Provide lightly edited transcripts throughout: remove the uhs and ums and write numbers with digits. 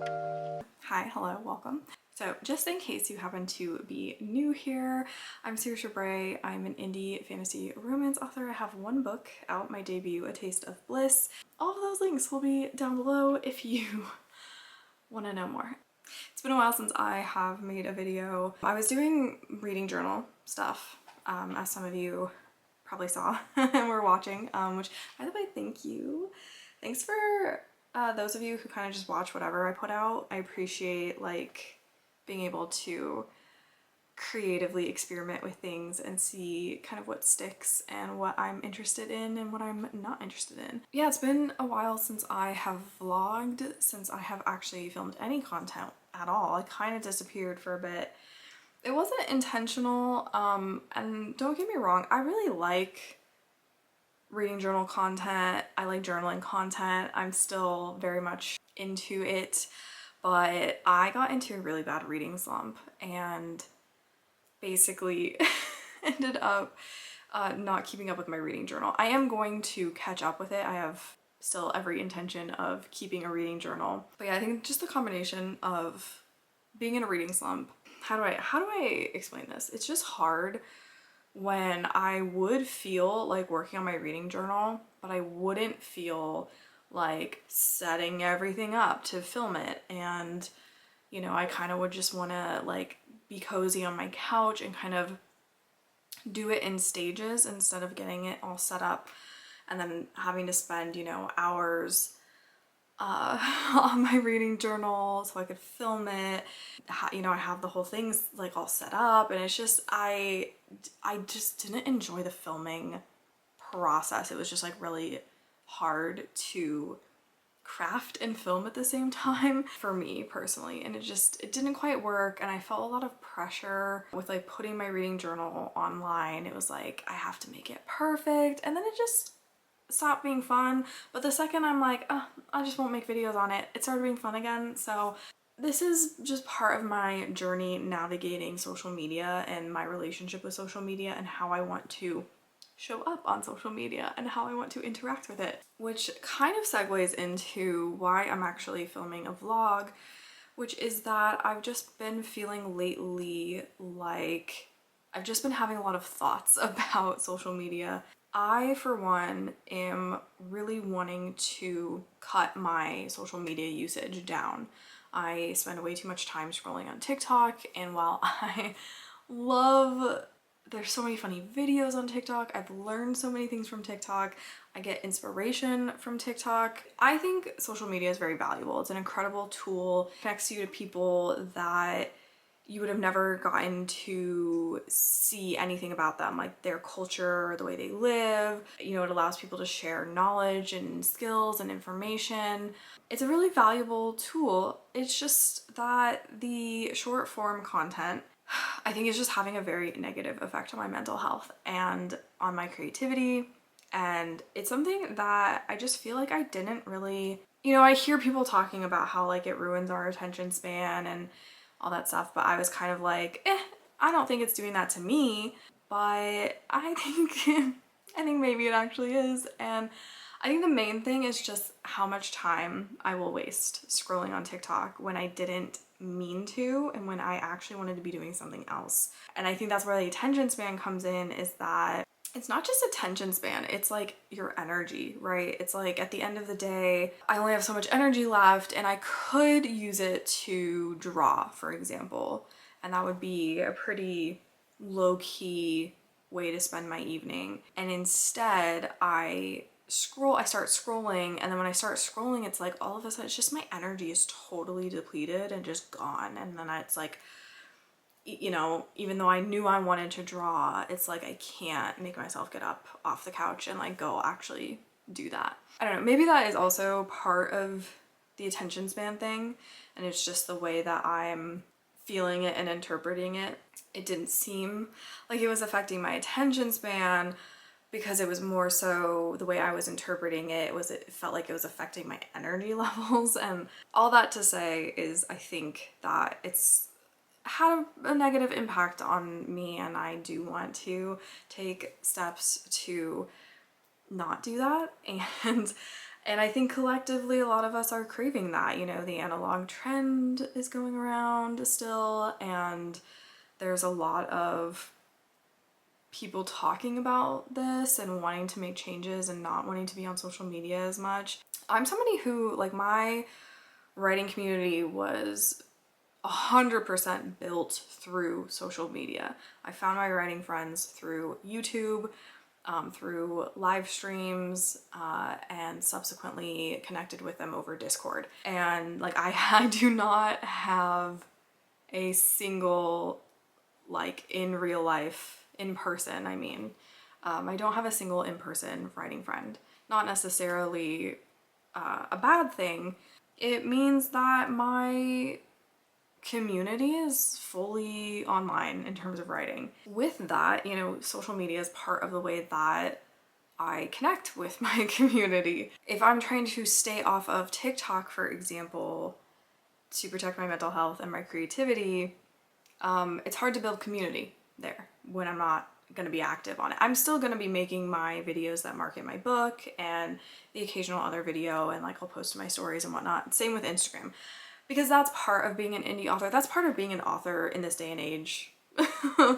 Hi, hello, welcome. So just in case you happen to be new here, I'm Saoirse Bray. I'm an indie fantasy romance author. I have one book out, my debut, A Taste of Bliss. All of those links will be down below if you want to know more. It's been a while since I have made a video. I was doing reading journal stuff, as some of you probably saw and were watching, which, by the way, thank you. Thanks for those of you who kind of just watch whatever I put out. I appreciate like being able to creatively experiment with things and see kind of what sticks and what I'm interested in and what I'm not interested in. Yeah, it's been a while since I have vlogged, since I have actually filmed any content at all. I kind of disappeared for a bit. It wasn't intentional, and don't get me wrong, I really like reading journal content. I like journaling content. I'm still very much into it, but I got into a really bad reading slump and basically ended up not keeping up with my reading journal. I am going to catch up with it. I have still every intention of keeping a reading journal. But yeah, I think just the combination of being in a reading slump, how do I explain this? It's just hard when I would feel like working on my reading journal, but I wouldn't feel like setting everything up to film it. And, you know, I kind of would just want to like be cozy on my couch and kind of do it in stages instead of getting it all set up and then having to spend, you know, hours on my reading journal so I could film it. You know, I have the whole things like all set up, and it's just I just didn't enjoy the filming process. It was just like really hard to craft and film at the same time for me personally, and it didn't quite work. And I felt a lot of pressure with like putting my reading journal online. It was like I have to make it perfect, and then it just stopped being fun. But the second I'm like, oh, I just won't make videos on it, it started being fun again. So this is just part of my journey navigating social media and my relationship with social media and how I want to show up on social media and how I want to interact with it, which kind of segues into why I'm actually filming a vlog, which is that I've just been feeling lately like I've just been having a lot of thoughts about social media. I, for one, am really wanting to cut my social media usage down. I spend way too much time scrolling on TikTok, and while I love, there's so many funny videos on TikTok, I've learned so many things from TikTok, I get inspiration from TikTok. I think social media is very valuable. It's an incredible tool. It connects you to people that you would have never gotten to see anything about them, like their culture, the way they live. You know, it allows people to share knowledge and skills and information. It's a really valuable tool. It's just that the short form content, I think, is just having a very negative effect on my mental health and on my creativity. And it's something that I just feel like I didn't really, you know, I hear people talking about how like it ruins our attention span and all that stuff, but I was kind of like, I don't think it's doing that to me, but I think I think maybe it actually is. And I think the main thing is just how much time I will waste scrolling on TikTok when I didn't mean to and when I actually wanted to be doing something else. And I think that's where the attention span comes in, is that it's not just attention span, it's like your energy, right? It's like at the end of the day, I only have so much energy left and I could use it to draw, for example. And that would be a pretty low-key way to spend my evening. And instead I start scrolling, and then when I start scrolling, it's like all of a sudden it's just my energy is totally depleted and just gone. And then it's like, you know, even though I knew I wanted to draw, it's like I can't make myself get up off the couch and like go actually do that. I don't know, maybe that is also part of the attention span thing, and it's just the way that I'm feeling it and interpreting it. It didn't seem like it was affecting my attention span because it was more so the way I was interpreting it felt like it was affecting my energy levels. And all that to say is I think that it's had a negative impact on me, and I do want to take steps to not do that. And I think collectively a lot of us are craving that, you know, the analog trend is going around still, and there's a lot of people talking about this and wanting to make changes and not wanting to be on social media as much. I'm somebody who, like, my writing community was 100% built through social media. I found my writing friends through YouTube, through live streams, and subsequently connected with them over Discord. And like I do not have a single, like, in real life, in person, I mean, I don't have a single in-person writing friend. Not necessarily a bad thing. It means that my community is fully online in terms of writing. With that, you know, social media is part of the way that I connect with my community. If I'm trying to stay off of TikTok, for example, to protect my mental health and my creativity, it's hard to build community there when I'm not gonna be active on it. I'm still gonna be making my videos that market my book and the occasional other video, and like I'll post my stories and whatnot. Same with Instagram. Because that's part of being an indie author. That's part of being an author in this day and age.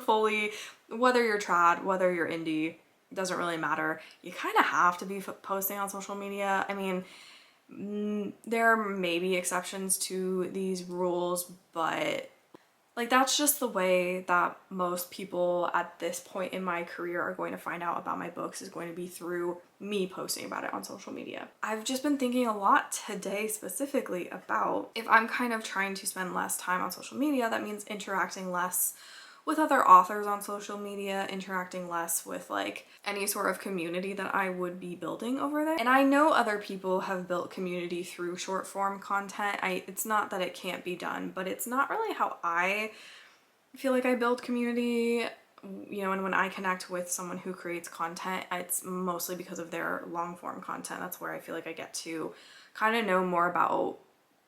Fully, whether you're trad, whether you're indie, doesn't really matter. You kind of have to be posting on social media. I mean, there may be exceptions to these rules, but like that's just the way that most people at this point in my career are going to find out about my books, is going to be through me posting about it on social media. I've just been thinking a lot today specifically about, if I'm kind of trying to spend less time on social media, that means interacting less with other authors on social media, interacting less with like any sort of community that I would be building over there. And I know other people have built community through short form content. It's not that it can't be done, but it's not really how I feel like I build community. You know, and when I connect with someone who creates content, it's mostly because of their long form content. That's where I feel like I get to kind of know more about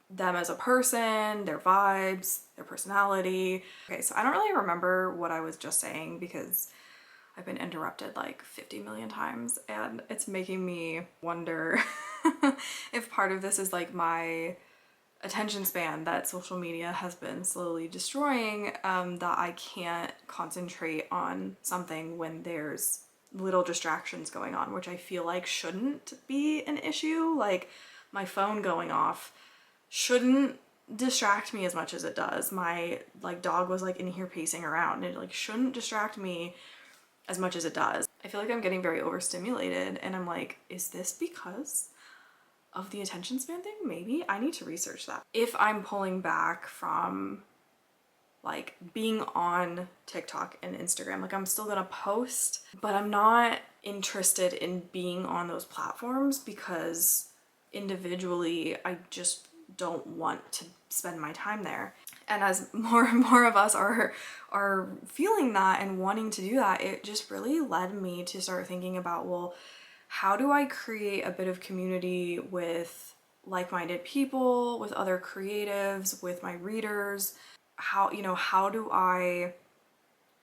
them as a person, their vibes, their personality. Okay, so I don't really remember what I was just saying because I've been interrupted like 50 million times, and it's making me wonder if part of this is like my attention span that social media has been slowly destroying, that I can't concentrate on something when there's little distractions going on, which I feel like shouldn't be an issue. Like my phone going off shouldn't distract me as much as it does. My like dog was like in here pacing around, and it like shouldn't distract me as much as it does. I feel like I'm getting very overstimulated, and I'm like, is this because of the attention span thing? Maybe I need to research that. If I'm pulling back from like being on TikTok and Instagram, like I'm still gonna post, but I'm not interested in being on those platforms because individually I just don't want to spend my time there. And as more and more of us are feeling that and wanting to do that, it just really led me to start thinking about, well, how do I create a bit of community with like-minded people, with other creatives, with my readers? How, you know, how do I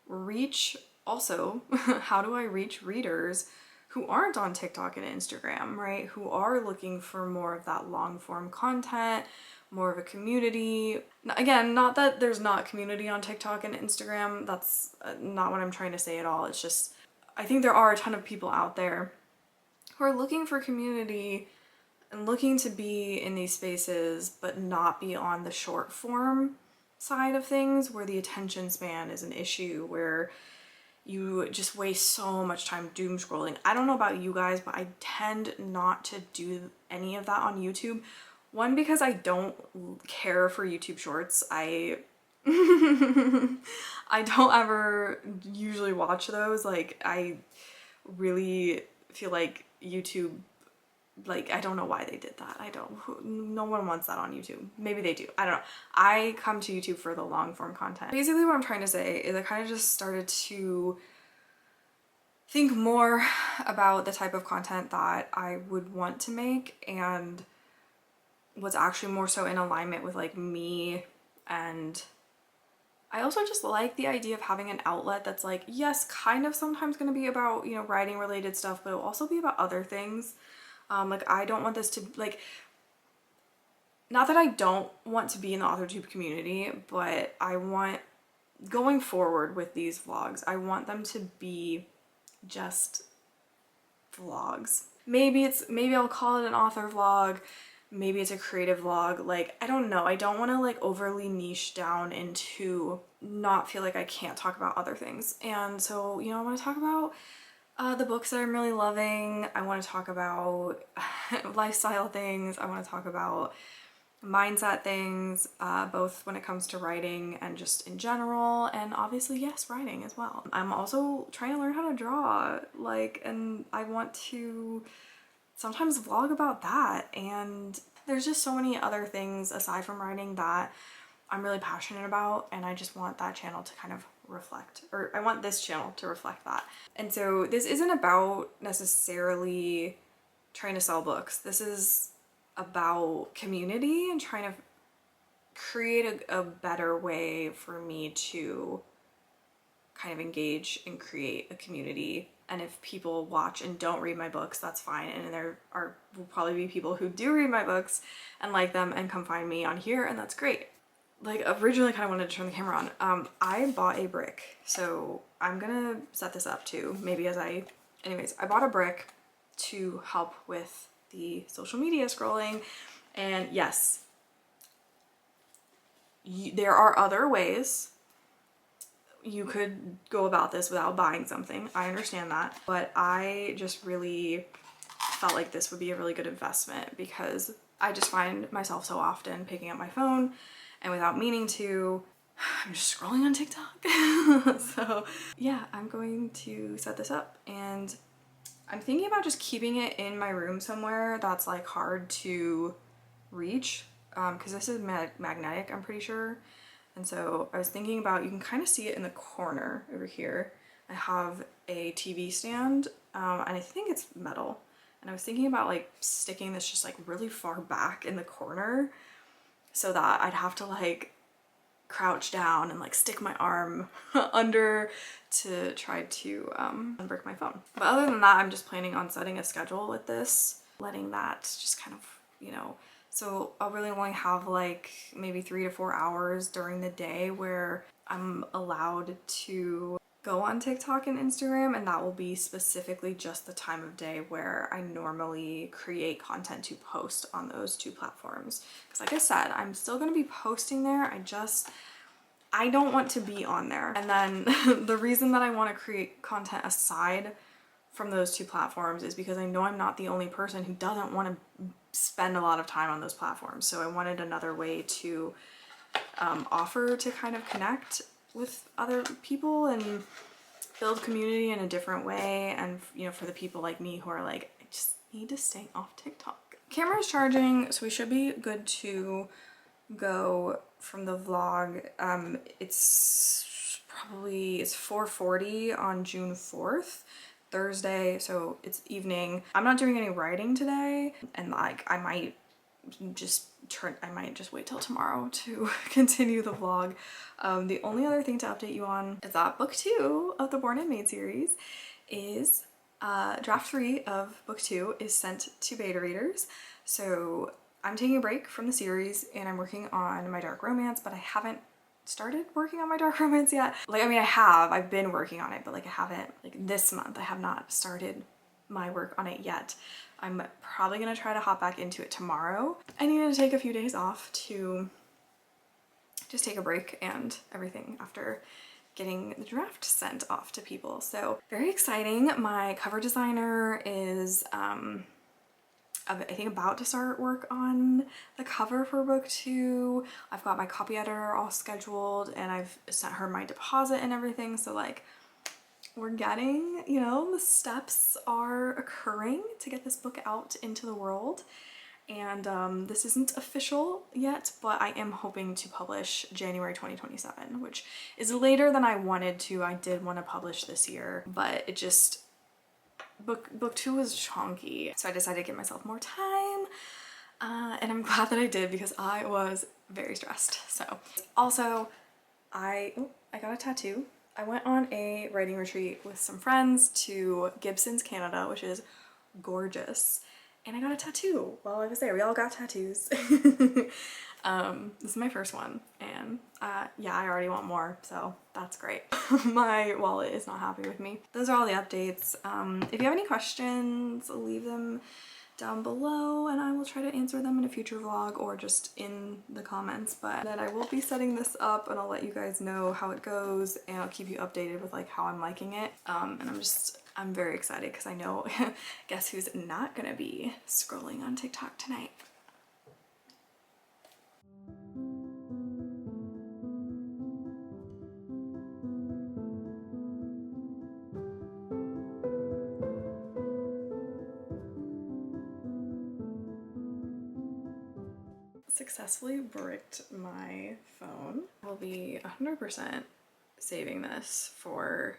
reach also, how do I reach readers who aren't on TikTok and Instagram, right? Who are looking for more of that long form content, more of a community. Again, not that there's not community on TikTok and Instagram. That's not what I'm trying to say at all. It's just, I think there are a ton of people out there who are looking for community and looking to be in these spaces, but not be on the short form side of things where the attention span is an issue, where you just waste so much time doom scrolling. I don't know about you guys, but I tend not to do any of that on YouTube. One, because I don't care for YouTube shorts. I I don't ever usually watch those. Like, I really feel like YouTube, like, I don't know why they did that. No one wants that on YouTube. Maybe they do. I don't know. I come to YouTube for the long form content. Basically what I'm trying to say is I kind of just started to think more about the type of content that I would want to make and what's actually more so in alignment with like me. And I also just like the idea of having an outlet that's like, yes, kind of sometimes going to be about, you know, writing related stuff, but it'll also be about other things. Like I don't want this to like, not that I don't want to be in the AuthorTube community, but I want, going forward with these vlogs, I want them to be just vlogs. Maybe I'll call it an author vlog, maybe it's a creative vlog, like I don't know. I don't want to like overly niche down into not feel like I can't talk about other things. And so, you know, I want to talk about the books that I'm really loving. I want to talk about lifestyle things. I want to talk about mindset things, both when it comes to writing and just in general, and obviously, yes, writing as well. I'm also trying to learn how to draw, like, and I want to sometimes vlog about that. And there's just so many other things aside from writing that I'm really passionate about, and I just want that channel to kind of reflect, or I want this channel to reflect that. And so this isn't about necessarily trying to sell books. This is about community and trying to create a better way for me to kind of engage and create a community. And if people watch and don't read my books, that's fine. And there will probably be people who do read my books and like them and come find me on here, and that's great. Like originally I kind of wanted to turn the camera on. I bought a brick, so I'm gonna set this up too, maybe anyways, I bought a brick to help with the social media scrolling. And yes, there are other ways you could go about this without buying something. I understand that, but I just really felt like this would be a really good investment, because I just find myself so often picking up my phone and without meaning to, I'm just scrolling on TikTok. So yeah, I'm going to set this up, and I'm thinking about just keeping it in my room somewhere that's like hard to reach, because this is magnetic, I'm pretty sure. And so I was thinking about, you can kind of see it in the corner over here. I have a TV stand, and I think it's metal. And I was thinking about like sticking this just like really far back in the corner, so that I'd have to like crouch down and like stick my arm under to try to unbrick my phone. But other than that, I'm just planning on setting a schedule with this, letting that just kind of, you know, so I'll really only have like maybe 3 to 4 hours during the day where I'm allowed to go on TikTok and Instagram, and that will be specifically just the time of day where I normally create content to post on those two platforms. Because like I said, I'm still going to be posting there. I don't want to be on there. And then the reason that I want to create content aside from those two platforms is because I know I'm not the only person who doesn't want to spend a lot of time on those platforms. So I wanted another way to offer to kind of connect with other people and build community in a different way. And, you know, for the people like me who are like, I just need to stay off TikTok. Camera's charging, so we should be good to go from the vlog. It's 4:40 on June 4th, Thursday, so it's evening. I'm not doing any writing today, and like I might just wait till tomorrow to continue the vlog. The only other thing to update you on is that book 2 of the Born and Made series is draft 3 of book 2 is sent to beta readers. So I'm taking a break from the series and I'm working on my dark romance, but I haven't started working on my dark romance yet. Like, I mean, I've been working on it, but like I haven't, like this month, I have not started my work on it yet. I'm probably gonna try to hop back into it tomorrow. I needed to take a few days off to just take a break and everything after getting the draft sent off to people. So very exciting. My cover designer is I think about to start work on the cover for book 2. I've got my copy editor all scheduled and I've sent her my deposit and everything. So like we're getting, you know, the steps are occurring to get this book out into the world. And this isn't official yet, but I am hoping to publish January 2027, which is later than I wanted to. I did want to publish this year, but it just, book 2 was chunky. So I decided to give myself more time. And I'm glad that I did because I was very stressed. So also I got a tattoo. I went on a writing retreat with some friends to Gibson's, Canada, which is gorgeous. and I got a tattoo while I was there. We all got tattoos. This is my first one, and yeah, I already want more, so that's great. My wallet is not happy with me. Those are all the updates. If you have any questions, leave them down below and I will try to answer them in a future vlog or just in the comments. But then I will be setting this up and I'll let you guys know how it goes, and I'll keep you updated with like how I'm liking it. And I'm very excited because I know guess who's not gonna be scrolling on TikTok tonight. Successfully bricked my phone. I'll be 100% saving this for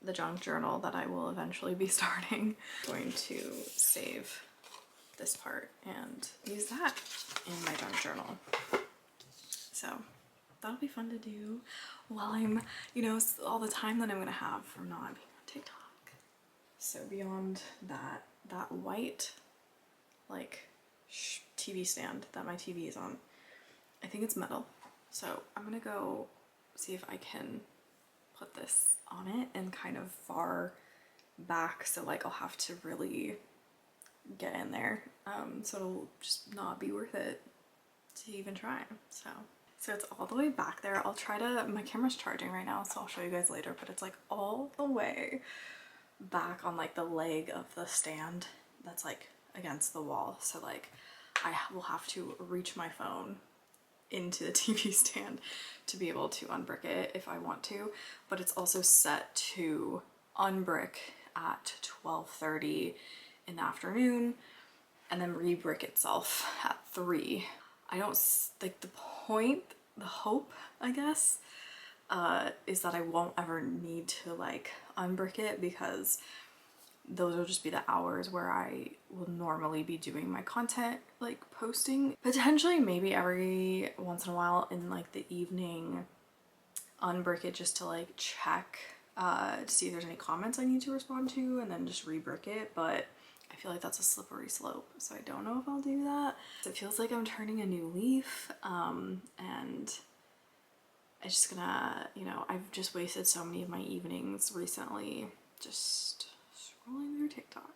the junk journal that I will eventually be starting. I'm going to save this part and use that in my junk journal. So that'll be fun to do while I'm, you know, all the time that I'm gonna have from not being on TikTok. So beyond that, that white like TV stand that my TV is on, I think it's metal. So I'm gonna go see if I can put this on it and kind of far back, so like I'll have to really get in there, so it'll just not be worth it to even try. So it's all the way back there. I'll try to, my camera's charging right now, so I'll show you guys later, but it's like all the way back on like the leg of the stand that's like against the wall. So like I will have to reach my phone into the TV stand to be able to unbrick it if I want to, but it's also set to unbrick at 12:30 in the afternoon and then re-brick itself at 3. I don't like the point, the hope, I guess, is that I won't ever need to like unbrick it, because those will just be the hours where I will normally be doing my content, like posting. Potentially maybe every once in a while in like the evening, unbrick it just to like check to see if there's any comments I need to respond to, and then just re-brick it. But I feel like that's a slippery slope, so I don't know if I'll do that. It feels like I'm turning a new leaf, and I'm just gonna, you know, I've just wasted so many of my evenings recently just scrolling through TikTok.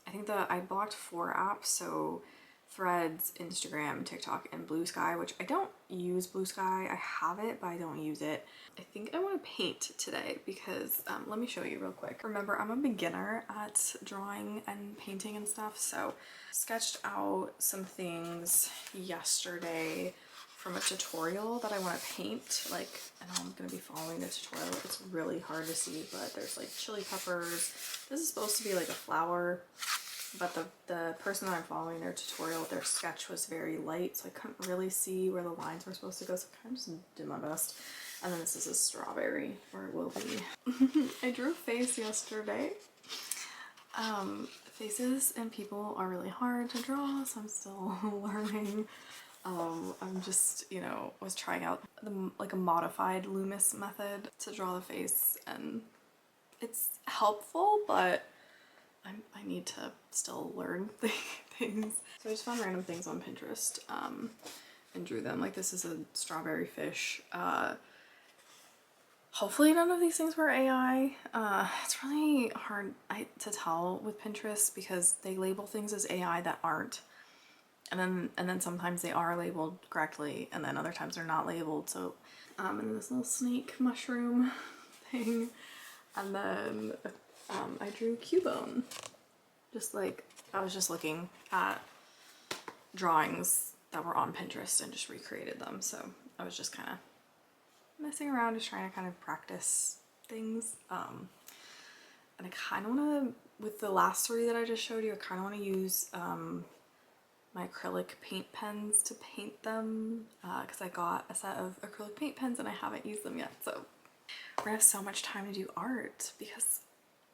I think that I blocked 4 apps, so Threads, Instagram, TikTok, and Blue Sky, which I don't use Blue Sky. I have it, but I don't use it. I think I want to paint today because, let me show you real quick. Remember, I'm a beginner at drawing and painting and stuff, so sketched out some things yesterday from a tutorial that I want to paint, like, and I'm going to be following the tutorial. It's really hard to see, but there's like chili peppers. This is supposed to be like a flower, but the person that I'm following, their tutorial, their sketch was very light, so I couldn't really see where the lines were supposed to go, so I kind of just did my best. And then this is a strawberry, or it will be. I drew a face yesterday. Faces and people are really hard to draw, so I'm still learning. I'm just, you know, was trying out like a modified Loomis method to draw the face, and it's helpful, but I need to still learn things. So I just found random things on Pinterest and drew them. Like this is a strawberry fish. Hopefully none of these things were AI. It's really hard to tell with Pinterest because they label things as AI that aren't. And then sometimes they are labeled correctly, and then other times they're not labeled. So, and then this little snake mushroom thing, and then I drew Cubone. Just like, I was just looking at drawings that were on Pinterest and just recreated them. So I was just kind of messing around, just trying to kind of practice things. And I kind of want to, with the last 3 that I just showed you, I kind of want to use my acrylic paint pens to paint them, because I got a set of acrylic paint pens and I haven't used them yet. So we're gonna have so much time to do art because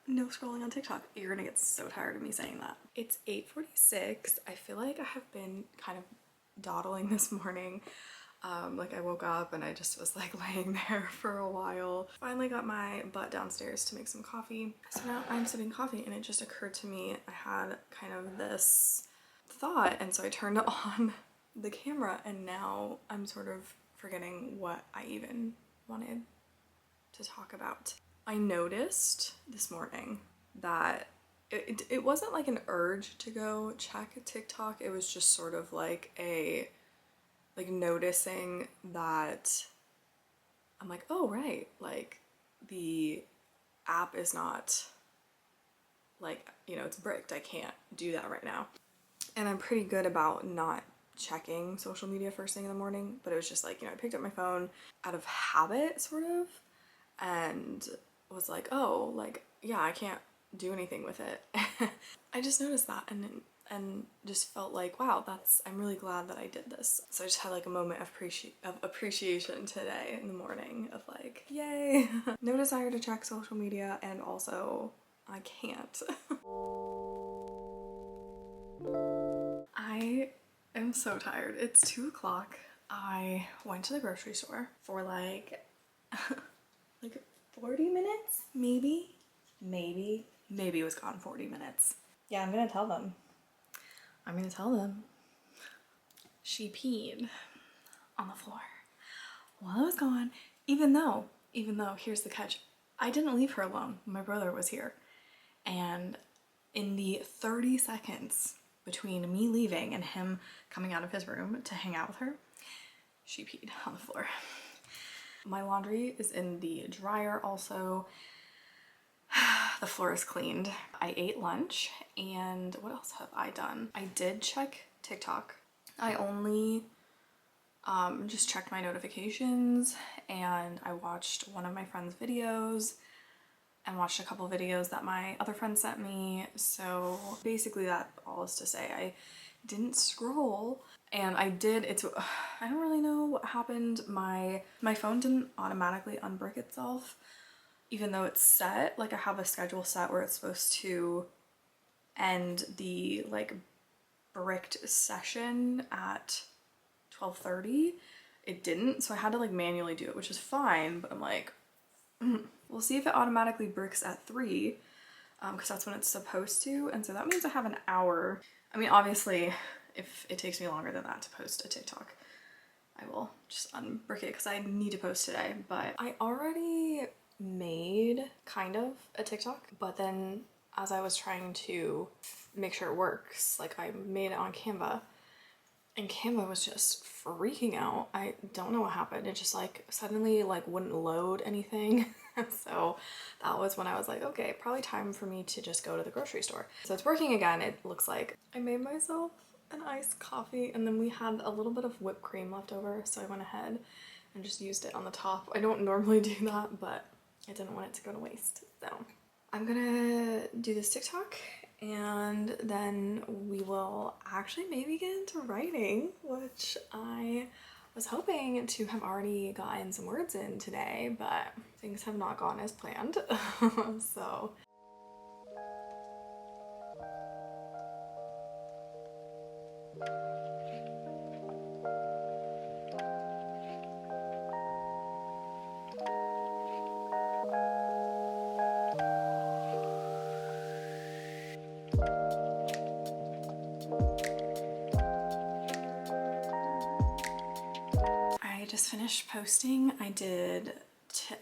no scrolling on TikTok. You're gonna get so tired of me saying that. It's 8:46. I feel like I have been kind of dawdling this morning. Like I woke up and I just was like laying there for a while. Finally got my butt downstairs to make some coffee. So now I'm sipping coffee and it just occurred to me I had kind of this thought, and so I turned on the camera and now I'm sort of forgetting what I even wanted to talk about. I noticed this morning that it wasn't like an urge to go check TikTok. It was just sort of like a noticing that I'm like, oh right, like the app is not like, you know, it's bricked. I can't do that right now. And I'm pretty good about not checking social media first thing in the morning, but it was just like, you know, I picked up my phone out of habit sort of and was like, oh, like, yeah, I can't do anything with it. I just noticed that and just felt like, wow, I'm really glad that I did this. So I just had like a moment of appreciation today in the morning of like, yay, no desire to check social media, and also I can't. I am so tired. It's 2 o'clock. I went to the grocery store for like 40 minutes, maybe it was gone 40 minutes. Yeah, I'm gonna tell them. She peed on the floor while I was gone, even though, here's the catch, I didn't leave her alone. My brother was here. And in the 30 seconds between me leaving and him coming out of his room to hang out with her, she peed on the floor. My laundry is in the dryer also. The floor is cleaned. I ate lunch, and what else have I done? I did check TikTok. I only just checked my notifications, and I watched one of my friend's videos and watched a couple videos that my other friend sent me. So basically that all is to say I didn't scroll, and I don't really know what happened. My phone didn't automatically unbrick itself, even though it's set. Like I have a schedule set where it's supposed to end the like bricked session at 12:30. It didn't, so I had to like manually do it, which is fine, but I'm like, we'll see if it automatically bricks at 3, because that's when it's supposed to, and so that means I have an hour. I mean, obviously, if it takes me longer than that to post a TikTok, I will just unbrick it because I need to post today. But I already made kind of a TikTok, but then as I was trying to make sure it works, like I made it on Canva, and Canva was just freaking out. I don't know what happened. It just like suddenly like wouldn't load anything. So that was when I was like, okay, probably time for me to just go to the grocery store. So it's working again. It looks like I made myself an iced coffee, and then we had a little bit of whipped cream left over, so I went ahead and just used it on the top. I don't normally do that, but I didn't want it to go to waste. So I'm gonna do this TikTok, and then we will actually maybe get into writing, which I was hoping to have already gotten some words in today, but things have not gone as planned. So I just finished posting. I did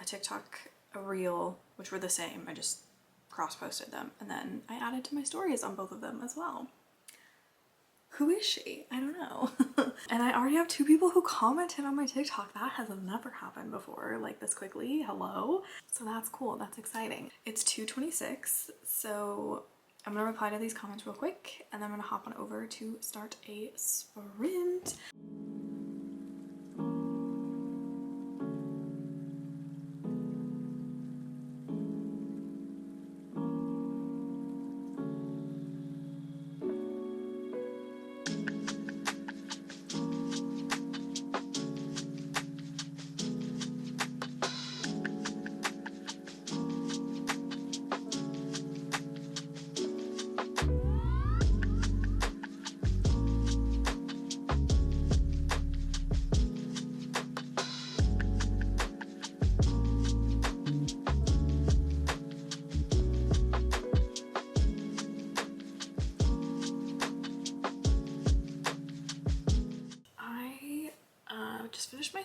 a TikTok, a reel, which were the same. I just cross-posted them, and then I added to my stories on both of them as well. Who is she? I don't know. And I already have 2 people who commented on my TikTok. That has never happened before, like this quickly. Hello. So that's cool. That's exciting. It's 2:26, so I'm gonna reply to these comments real quick, and then I'm gonna hop on over to start a sprint.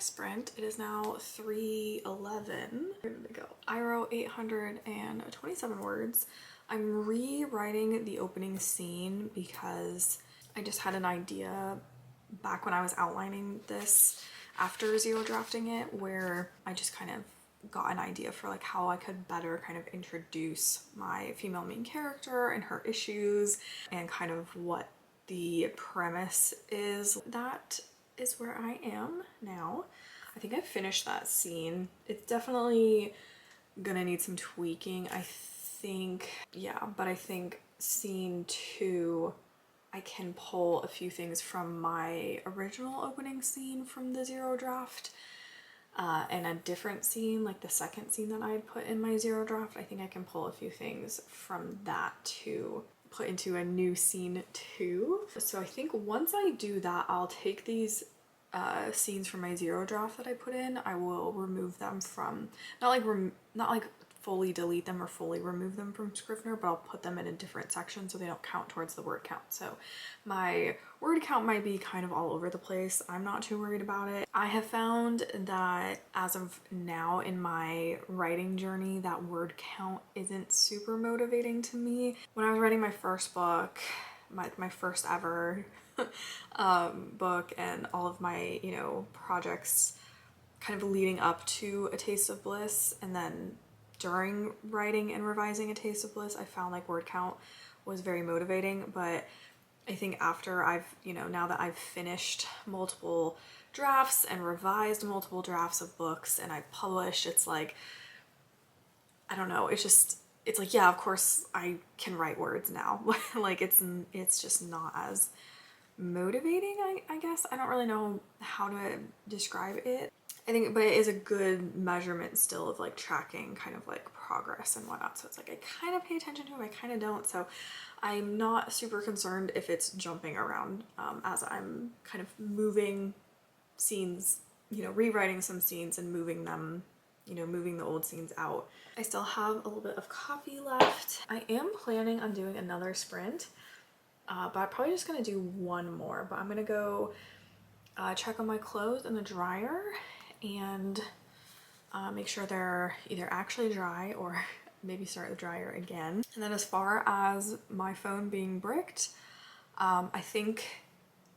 sprint. It is now 3:11. Where did it go? I wrote 827 words. I'm rewriting the opening scene because I just had an idea back when I was outlining this after zero drafting it, where I just kind of got an idea for like how I could better kind of introduce my female main character and her issues and kind of what the premise is. That is where I am now. I think I finished that scene. It's definitely gonna need some tweaking, I think. Yeah, but I think scene 2, I can pull a few things from my original opening scene from the zero draft, and a different scene, like the second scene that I had put in my zero draft. I think I can pull a few things from that to put into a new scene 2. So I think once I do that, I'll take these scenes from my zero draft that I put in. I will remove them from, not like fully delete them or fully remove them from Scrivener, but I'll put them in a different section so they don't count towards the word count. So my word count might be kind of all over the place. I'm not too worried about it. I have found that as of now in my writing journey, that word count isn't super motivating to me. When I was writing my first book, my first ever book, and all of my, you know, projects kind of leading up to A Taste of Bliss, and then during writing and revising A Taste of Bliss, I found like word count was very motivating. But I think after I've, you know, now that I've finished multiple drafts and revised multiple drafts of books and I've published, it's like, I don't know, it's like, yeah, of course I can write words now. Like it's just not as motivating, I guess. I don't really know how to describe it. I think, but it is a good measurement still of like tracking kind of like progress and whatnot. So it's like I kind of pay attention to it, I kind of don't. So I'm not super concerned if it's jumping around as I'm kind of moving scenes, you know, rewriting some scenes and moving them, you know, moving the old scenes out. I still have a little bit of coffee left. I am planning on doing another sprint, but I'm probably just gonna do one more. But I'm gonna go check on my clothes in the dryer and make sure they're either actually dry or maybe start the dryer again. And then as far as my phone being bricked, I think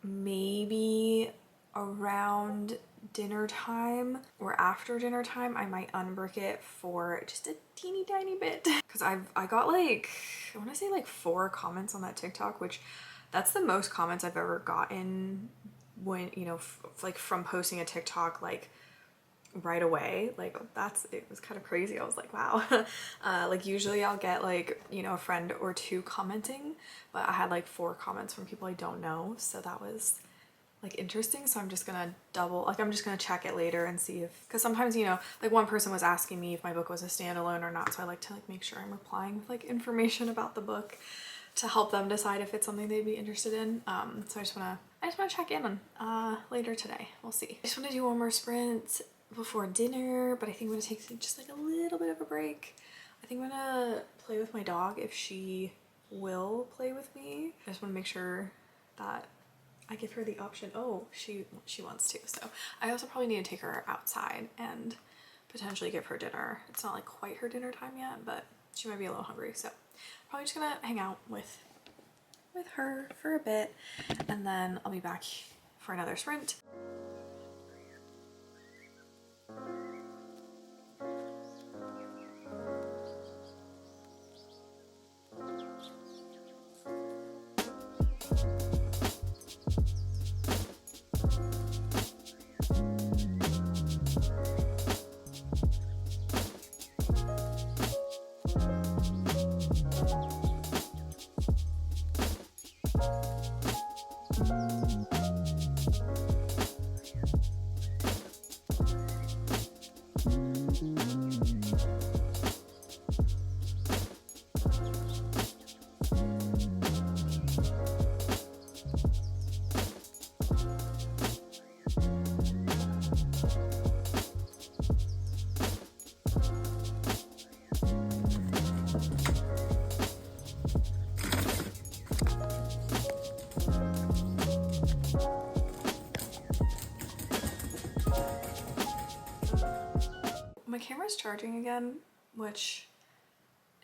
maybe around dinner time or after dinner time, I might unbrick it for just a teeny tiny bit. Because I got like, I want to say like 4 comments on that TikTok, which that's the most comments I've ever gotten when, you know, like from posting a TikTok like right away. Like it was kind of crazy. I was like, wow. Like usually I'll get like, you know, a friend or 2 commenting, but I had like 4 comments from people I don't know. So that was like interesting. So I'm just gonna I'm just gonna check it later and see if, because sometimes, you know, like one person was asking me if my book was a standalone or not. So I like to like make sure I'm replying with like information about the book to help them decide if it's something they'd be interested in. So I just wanna check in on later today. We'll see. I just wanna do one more sprint before dinner, but I think I'm gonna take just like a little bit of a break. I think I'm gonna play with my dog if she will play with me. I just wanna make sure that I give her the option. Oh, she wants to. So I also probably need to take her outside and potentially give her dinner. It's not like quite her dinner time yet, but she might be a little hungry. So probably just gonna hang out with her for a bit, and then I'll be back for another sprint. camera's charging again, which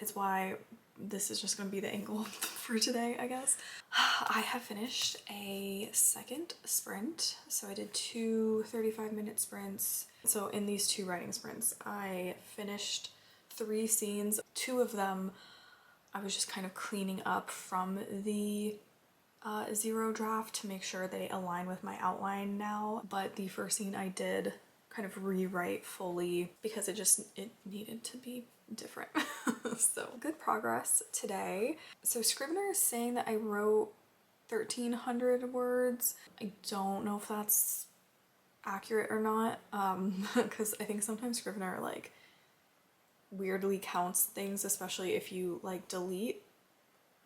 is why this is just gonna be the angle for today, I guess. I have finished a second sprint. So I did two 35-minute sprints. So in these two writing sprints, I finished 3 scenes. 2 of them, I was just kind of cleaning up from the zero draft to make sure they align with my outline now. But the first scene I did kind of rewrite fully because it needed to be different. So good progress today. So Scrivener is saying that I wrote 1,300 words. I don't know if that's accurate or not, because I think sometimes Scrivener like weirdly counts things, especially if you like delete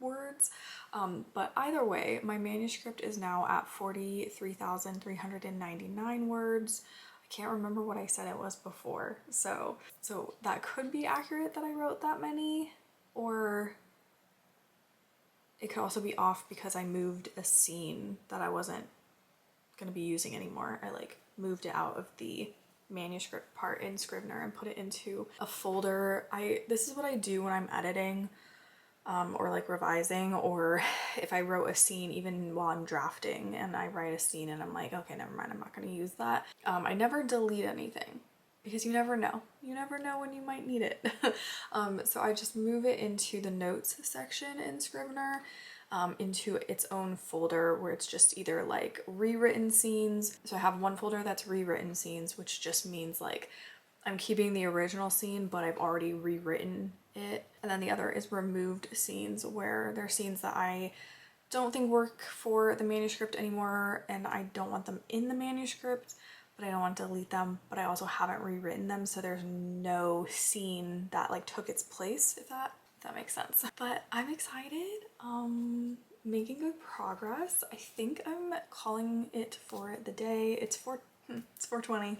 words. But either way, my manuscript is now at 43,399 words. I can't remember what I said it was before, so that could be accurate that I wrote that many, or it could also be off because I moved a scene that I wasn't gonna be using anymore. I like moved it out of the manuscript part in Scrivener and put it into a folder. This is what I do when I'm editing or like revising, or if I wrote a scene even while I'm drafting and I write a scene and I'm like, okay, never mind, I'm not going to use that. I never delete anything because you never know. You never know when you might need it. So I just move it into the notes section in Scrivener, into its own folder where it's just either like rewritten scenes. So I have one folder that's rewritten scenes, which just means like I'm keeping the original scene, but I've already rewritten it. And then the other is removed scenes, where there are scenes that I don't think work for the manuscript anymore and I don't want them in the manuscript, but I don't want to delete them, but I also haven't rewritten them, so there's no scene that like took its place, if that makes sense. But I'm excited, making good progress. I think I'm calling it for the day. It's 4:20.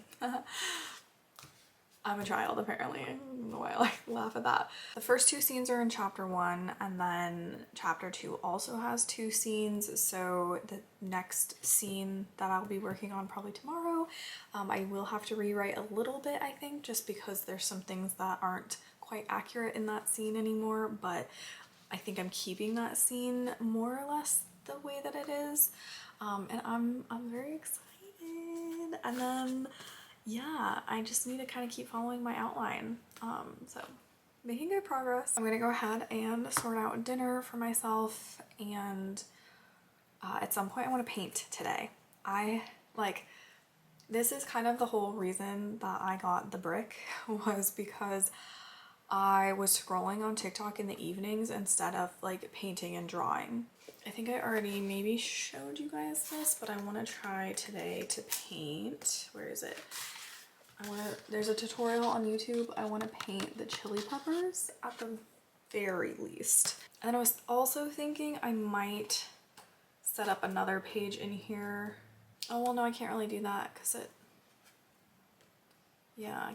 I'm a child, apparently. I don't know why I like laugh at that. The first 2 scenes are in chapter 1, and then chapter 2 also has 2 scenes. So the next scene that I'll be working on probably tomorrow, I will have to rewrite a little bit, I think, just because there's some things that aren't quite accurate in that scene anymore, but I think I'm keeping that scene more or less the way that it is. And I'm very excited. And then yeah, I just need to kind of keep following my outline. So making good progress. I'm gonna go ahead and sort out dinner for myself, and at some point I want to paint today. This is kind of the whole reason that I got the brick, was because I was scrolling on TikTok in the evenings instead of like painting and drawing. I think I already maybe showed you guys this, but I want to try today to paint. Where is it? There's a tutorial on YouTube. I want to paint the chili peppers at the very least. And then I was also thinking I might set up another page in here. Oh, well, no, I can't really do that because I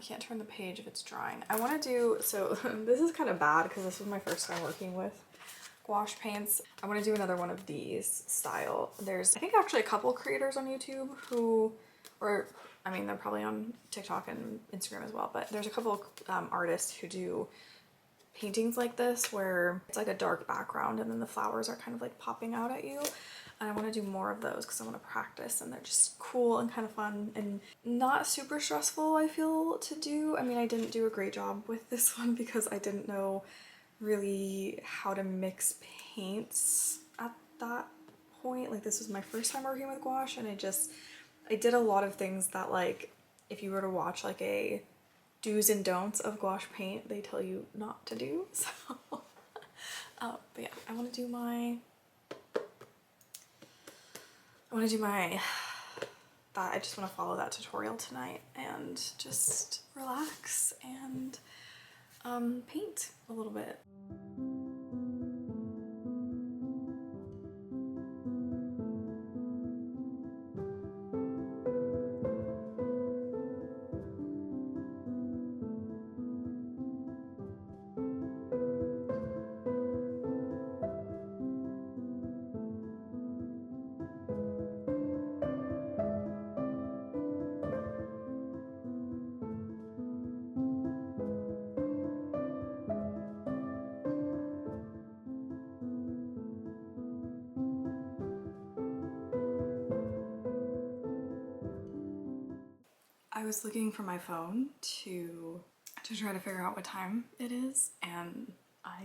can't turn the page if it's drying. I want to do, so this is kind of bad because this was my first time working with gouache paints. I want to do another one of these style. There's, I think, actually a couple creators on YouTube who, or I mean, they're probably on TikTok and Instagram as well, but there's a couple artists who do paintings like this where it's like a dark background and then the flowers are kind of like popping out at you. And I want to do more of those because I want to practice, and they're just cool and kind of fun and not super stressful, I feel, to do. I mean, I didn't do a great job with this one because I didn't know really how to mix paints at that point. Like, this was my first time working with gouache, and I did a lot of things that, like, if you were to watch like a do's and don'ts of gouache paint, they tell you not to do. So but yeah, I want to do my I just want to follow that tutorial tonight and just relax and paint a little bit. I was looking for my phone to try to figure out what time it is, and I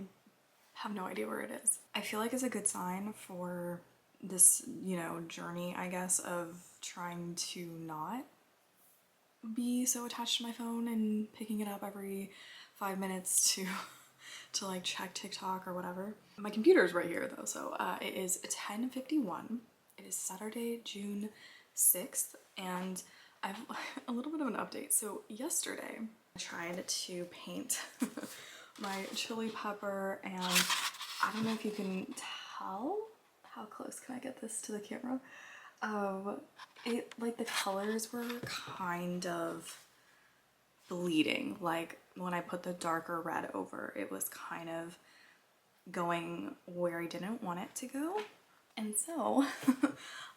have no idea where it is. I feel like it's a good sign for this, you know, journey, I guess, of trying to not be so attached to my phone and picking it up every 5 minutes to like check TikTok or whatever. My computer's right here though, so it is 10:51. It is Saturday, June 6th, and I've a little bit of an update. So yesterday I tried to paint my chili pepper, and I don't know if you can tell. How close can I get this to the camera? It, like, the colors were kind of bleeding. Like when I put the darker red over, it was kind of going where I didn't want it to go. And so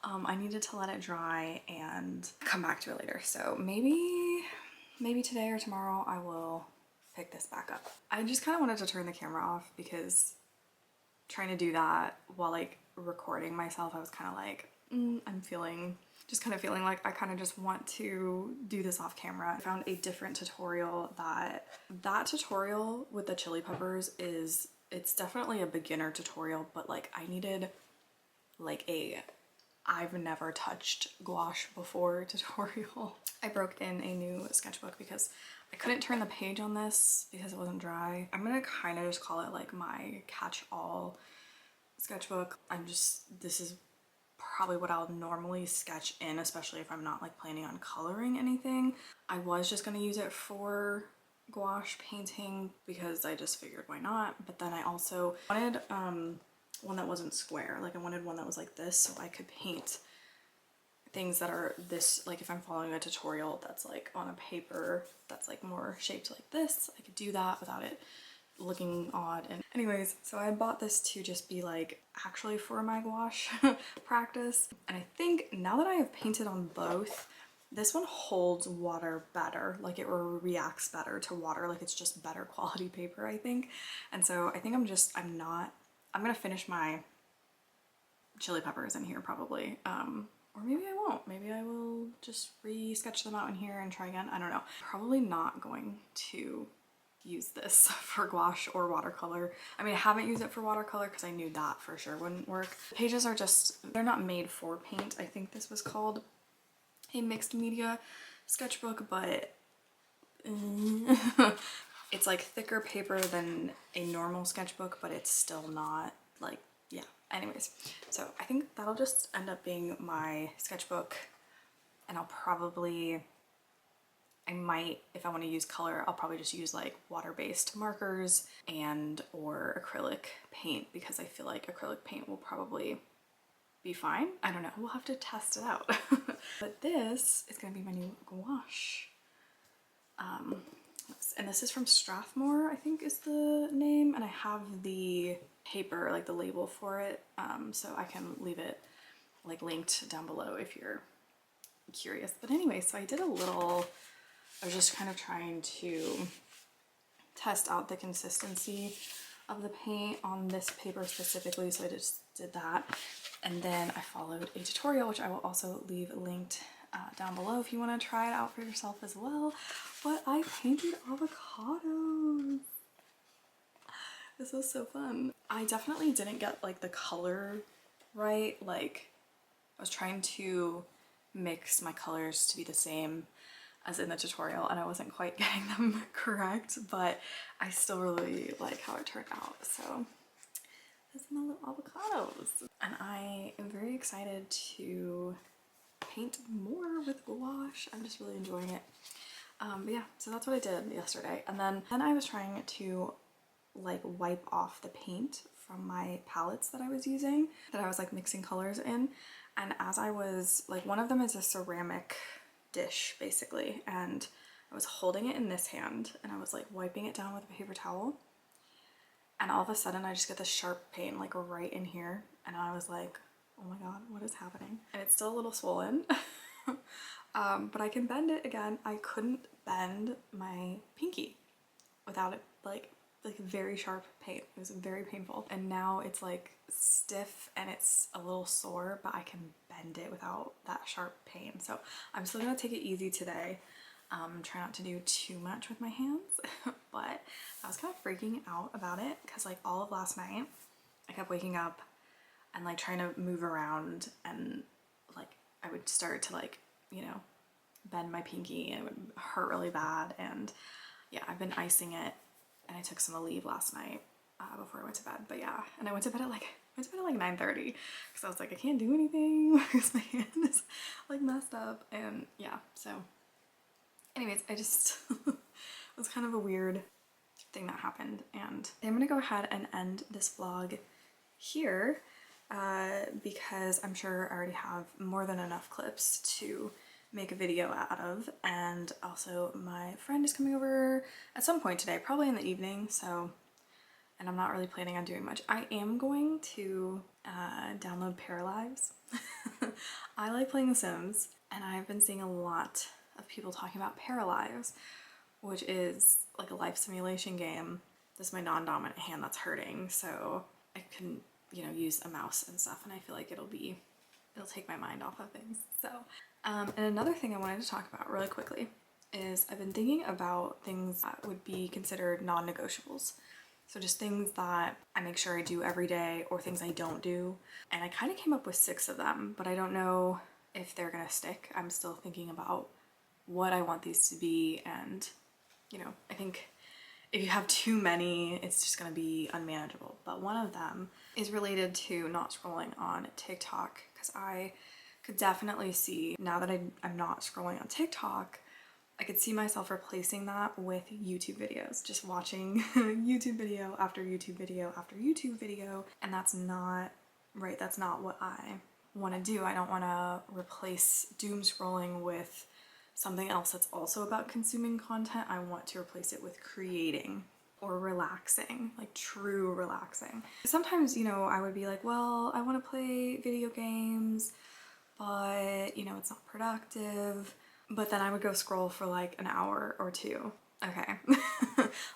I needed to let it dry and come back to it later. So maybe today or tomorrow I will pick this back up. I just kind of wanted to turn the camera off because trying to do that while like recording myself, I was kind of like, I'm feeling like I kind of just want to do this off camera. I found a different tutorial that tutorial with the chili peppers it's definitely a beginner tutorial, but like I needed like I've never touched gouache before tutorial. I broke in a new sketchbook because I couldn't turn the page on this because it wasn't dry. I'm gonna kind of just call it like my catch-all sketchbook. This is probably what I'll normally sketch in, especially if I'm not like planning on coloring anything. I was just gonna use it for gouache painting because I just figured why not, but then I also wanted one that wasn't square. Like I wanted one that was like this so I could paint things that are this, like if I'm following a tutorial that's like on a paper that's like more shaped like this, I could do that without it looking odd. And anyways, so I bought this to just be like actually for my gouache practice. And I think now that I have painted on both, this one holds water better, like it reacts better to water, like it's just better quality paper, I think. And so I think I'm gonna finish my chili peppers in here probably, or maybe I won't. Maybe I will just re-sketch them out in here and try again. I don't know. Probably not going to use this for gouache or watercolor. I mean, I haven't used it for watercolor because I knew that for sure wouldn't work. The pages are just, they're not made for paint. I think this was called a mixed media sketchbook, but it's like thicker paper than a normal sketchbook, but it's still not like, yeah. Anyways, so I think that'll just end up being my sketchbook, and I might, if I want to use color, I'll probably just use like water-based markers and or acrylic paint because I feel like acrylic paint will probably be fine. I don't know, we'll have to test it out. But this is gonna be my new gouache. And this is from Strathmore, I think is the name, and I have the paper, like the label for it, so I can leave it like linked down below if you're curious. But anyway, so I was just kind of trying to test out the consistency of the paint on this paper specifically, so I just did that. And then I followed a tutorial, which I will also leave linked down below if you want to try it out for yourself as well. But I painted avocados. This was so fun. I definitely didn't get like the color right. Like I was trying to mix my colors to be the same as in the tutorial and I wasn't quite getting them correct, but I still really like how it turned out. So this is my little avocados. And I am very excited to paint more with gouache. I'm just really enjoying it. But yeah, so that's what I did yesterday. And then I was trying to like wipe off the paint from my palettes that I was using, that I was like mixing colors in. And as I was like, one of them is a ceramic dish basically, and I was holding it in this hand and I was like wiping it down with a paper towel, and all of a sudden I just get this sharp pain like right in here, and I was like, oh my god, what is happening? And it's still a little swollen. But I can bend it again. I couldn't bend my pinky without it like very sharp pain. It was very painful, and now it's like stiff and it's a little sore, but I can bend it without that sharp pain. So I'm still gonna take it easy today. Try not to do too much with my hands, but I was kind of freaking out about it because like all of last night I kept waking up and like trying to move around, and like I would start to like, you know, bend my pinky and it would hurt really bad. And yeah, I've been icing it, and I took some Aleve last night before I went to bed. But yeah, and I went to bed at like 9:30 because I was like, I can't do anything because my hand is like messed up. And yeah, so anyways, I just it was kind of a weird thing that happened, and I'm gonna go ahead and end this vlog here because I'm sure I already have more than enough clips to make a video out of. And also my friend is coming over at some point today, probably in the evening, so, and I'm not really planning on doing much. I am going to download Paralives. I like playing The Sims, and I've been seeing a lot of people talking about Paralives, which is like a life simulation game. This is my non-dominant hand that's hurting, so I can, you know, use a mouse and stuff, and I feel like it'll take my mind off of things. So, and another thing I wanted to talk about really quickly is I've been thinking about things that would be considered non-negotiables. So just things that I make sure I do every day, or things I don't do. And I kind of came up with 6 of them, but I don't know if they're gonna stick. I'm still thinking about what I want these to be, and you know, I think if you have too many, it's just gonna be unmanageable. But one of them is related to not scrolling on TikTok, because I could definitely see, now that I'm not scrolling on TikTok, I could see myself replacing that with YouTube videos, just watching YouTube video after YouTube video after YouTube video, and that's not right. That's not what I want to do. I don't want to replace doom scrolling with something else that's also about consuming content. I want to replace it with creating or relaxing, like true relaxing. Sometimes, you know, I would be like, well, I want to play video games, but you know, it's not productive. But then I would go scroll for like an hour or two. Okay.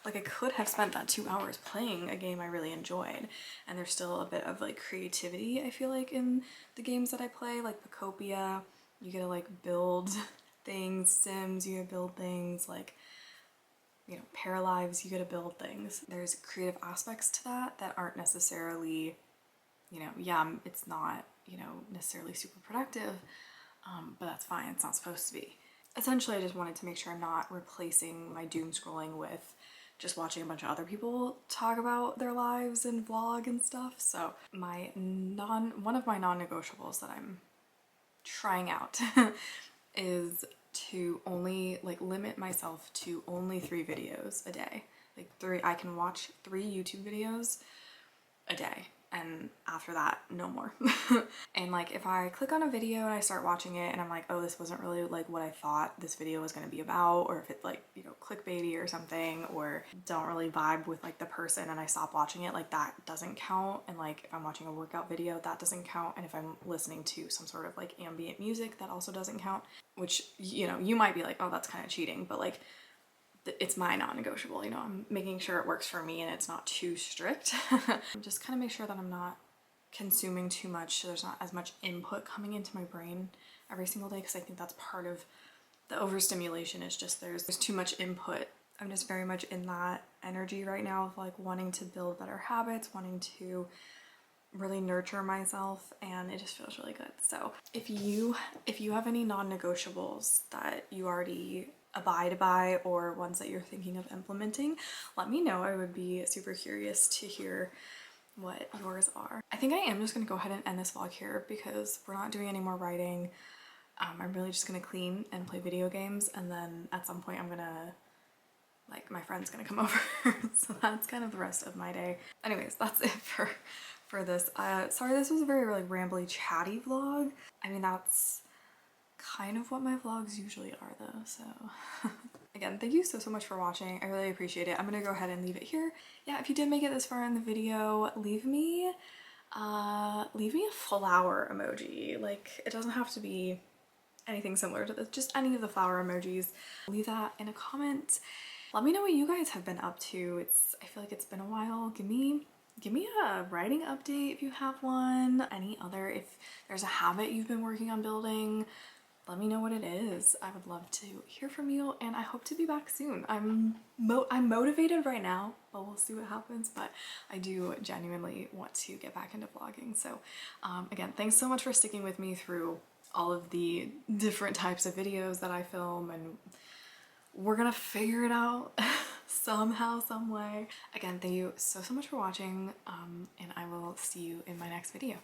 Like I could have spent that 2 hours playing a game I really enjoyed, and there's still a bit of like creativity, I feel like, in the games that I play, like Pacopia. You get to like build things. Sims, you get to build things. Like, you know, Paralives, you get to build things. There's creative aspects to that that aren't necessarily, you know, yeah, it's not, you know, necessarily super productive, but that's fine. It's not supposed to be. Essentially, I just wanted to make sure I'm not replacing my doom scrolling with just watching a bunch of other people talk about their lives and vlog and stuff. So one of my non-negotiables that I'm trying out is to only like limit myself to only 3 videos a day. Like I can watch 3 YouTube videos a day, and after that, no more. And like if I click on a video and I start watching it and I'm like, oh, this wasn't really like what I thought this video was going to be about, or if it like, you know, clickbaity or something, or don't really vibe with like the person and I stop watching it, like that doesn't count. And like if I'm watching a workout video, that doesn't count. And if I'm listening to some sort of like ambient music, that also doesn't count. Which, you know, you might be like, oh, that's kind of cheating, but like it's my non-negotiable, you know, I'm making sure it works for me and it's not too strict. Just kind of make sure that I'm not consuming too much, so there's not as much input coming into my brain every single day, because I think that's part of the overstimulation, is just there's too much input. I'm just very much in that energy right now of like wanting to build better habits, wanting to really nurture myself, and it just feels really good. So if you have any non-negotiables that you already abide by, or ones that you're thinking of implementing, let me know. I would be super curious to hear what yours are. I think I am just gonna go ahead and end this vlog here because we're not doing any more writing. I'm really just gonna clean and play video games, and then at some point I'm gonna, like, my friend's gonna come over. So that's kind of the rest of my day. Anyways, that's it for this. Sorry, this was a very like rambly, chatty vlog. I mean, that's kind of what my vlogs usually are though, so. Again, thank you so much for watching. I really appreciate it. I'm gonna go ahead and leave it here. Yeah, if you did make it this far in the video, leave me a flower emoji. Like, it doesn't have to be anything similar to this, just any of the flower emojis. Leave that in a comment. Let me know what you guys have been up to. I feel like it's been a while. Give me a writing update if you have one. If there's a habit you've been working on building, let me know what it is. I would love to hear from you, and I hope to be back soon. I'm motivated right now, but we'll see what happens. But I do genuinely want to get back into vlogging. So again, thanks so much for sticking with me through all of the different types of videos that I film, and we're gonna figure it out somehow, some way. Again, thank you so much for watching, and I will see you in my next video.